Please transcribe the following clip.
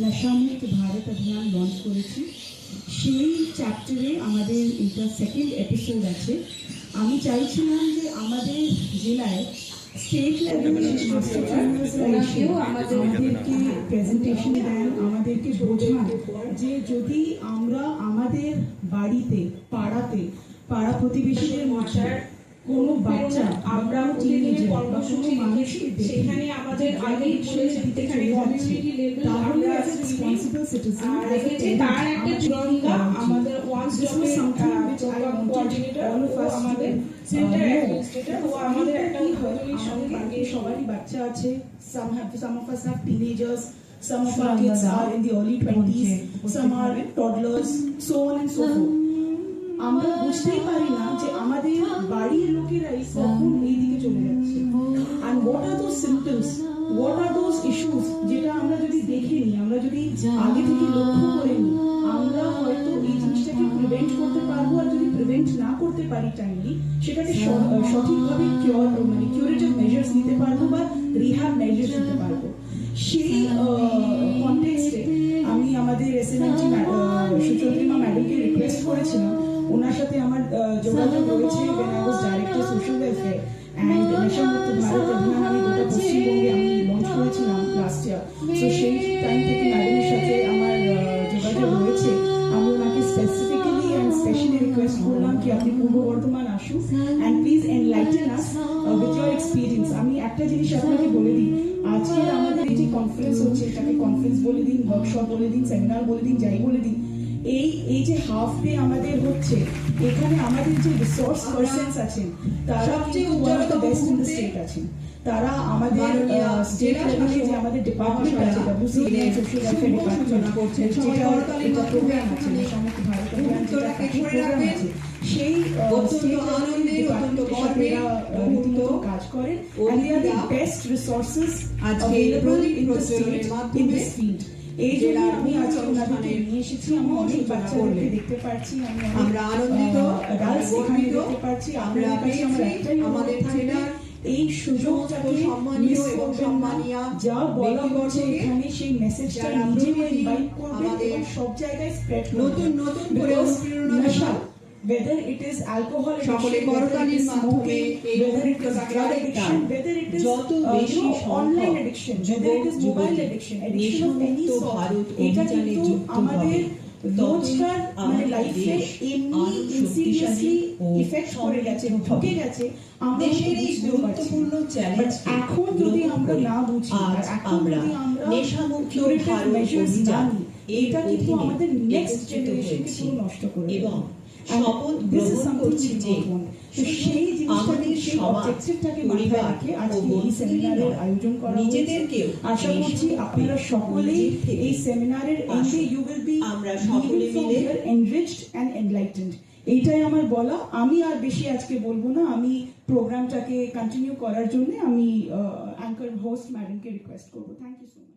নশামুক্ত ভারত অভিযান লঞ্চ করেছি। সেই চ্যাপ্টারে আমাদের এটা সেকেন্ড এপিসোড আছে। আমি চাইছিলাম যে আমাদের জেলায় স্টেট লেভেলে আমাদেরকে প্রেজেন্টেশন দেন, আমাদেরকে বোঝান যে যদি আমরা আমাদের বাড়িতে পাড়া প্রতিবেশীদের মধ্যে কোনো বাচ্চা আমরা টিনেজার বা কোনো মানুষকে সেখানে আমাদের আগেই বলেছে এখানে কমিউনিটি লেভেল আমরা রেসপন্সিবল সিটিজেন রেখেছে, তার একটা চূড়ান্ত আমাদের ওয়ান স্টপে কোঅর্ডিনেটর আমাদের সেন্টার অ্যাডমিনিস্ট্রেটর ও আমাদের একটা সঙ্গে সবারই বাচ্চা আছে। some of us have teenagers, some of our kids are in the early 20s, some are toddlers, so on and so forth. আমরা বুঝতেই পারি না যে আমাদের বাড়ির লোকেরাই কখন এই দিকে চলে যাচ্ছে। and what are those symptoms, what are those issues যেটা আমরা যদি দেখে নিই, আমরা যদি আগে থেকে লক্ষ্য করে নিই, আমরা হয়তো এই জিনিসটাকে প্রিভেন্ট করতে পারবো। আর যদি প্রিভেন্ট না করতে পারি টাইমলি, সেটাকে সঠিকভাবে কিউরেটিভ মেজার্স নিতে পারবো বা রিহ্যাব মেজার্স নিতে পারবো। সেই কনটেক্সটে আমি আমাদের এসএমএনটি সুচন্দ্রিমা ম্যাডামকে রিকোয়েস্ট করেছিলাম, ওনার সাথে আমার যোগাযোগ রয়েছে when I was director social welfare and নেশামুক্ত Bharat অভিযান আমি গোটা পশ্চিমবঙ্গে আমি লঞ্চ করেছিলাম লাস্ট ইয়ার। সো সেই টাইম থেকে ম্যাডামের সাথে আমার যোগাযোগ রয়েছে। আমি ওনাকে স্পেসিফিক্যালি অ্যান্ড স্পেশালি রিকোয়েস্ট করলাম কি আপনি পূর্ব বর্ধমান আসুন and please enlighten us with your experience. আমি একটা জিনিস আপনাকে বলে দিই, আজকে আমাদের এই যে কনফারেন্স হচ্ছে, এটাকে কনফারেন্স বলে দিন, ওয়ার্কশপ বলে দিন, সেমিনার বলে দিন, যাই বলে দিন, এই যে হাফ ডে আমাদের হচ্ছে, এখানে আমাদের যে রিসোর্স পারসনস আছেন তারা কিন্তু one of the best in the state আছেন। তারা আমাদের স্টেট লেভেলে যে আমাদের ডিপার্টমেন্ট আছে, WCA সোশ্যাল ওয়েলফেয়ার ডিপার্টমেন্ট, যেটা প্রোগ্রাম আছে নেশামুক্ত ভারত অভিযান, যেটা প্রোগ্রাম আছে, সেই রীতিমতো কাজ করেন and they are the best resources available in the state in this field. এই জন্য আমি আজকে ওনাদেরকে নিয়ে এসেছি। আমি অনেক বাচ্চাদেরকে দেখতে পাচ্ছি, আমরা আনন্দিত, দেখতে পাচ্ছি। আমরা আমাদের জেলার এই সুযোগটাকে সম্মানীয় এবং সম্মানীয় যা বলা হচ্ছে এখানে, সেই মেসেজটা নিজে ইনভাইট করবে এবং সব জায়গায় স্প্রেড নতুন করে নেশা, whether it is alcohol সকলে করতালির মাধ্যমে whether it is drug addiction, whether it is যত বেশি online addiction, whether it is mobile addiction of any sort, এটা কিন্তু আমাদের রোজকার লাইফে এমনি ইনসিডিয়াসলি ইফেক্ট করে গেছে, ঢুকে গেছে। দেশের এই গুরুত্বপূর্ণ চ্যালেঞ্জ এখন যদি আমরা না বুঝি, আর এখন যদি আমরা নেশামুক্ত ভারত মেজার্স না নিই, এটা কিন্তু আমাদের নেক্সট জেনারেশনকে পুরো নষ্ট করে এবং শপথ গ্রহণ করছি যে সেই জিনিসটাকে, সেই অবজেক্টিভটাকে মাথায় রেখে আজকে এই সেমিনারের আয়োজন করা। নিজেদেরকেও আশা করছি আপনারা সকলেই এই সেমিনারের এন্ডে ইউ উইল বি আমরা সকলে মিলে এনরিচড এন্ড এনলাইটেন্ড। এইটাই আমার বলা। আমি আর বেশি আজকে বলবো না। আমি প্রোগ্রামটাকে কন্টিনিউ করার জন্য আমি অ্যাঙ্কার হোস্ট ম্যাডামকে রিকোয়েস্ট করবো। Thank you so much.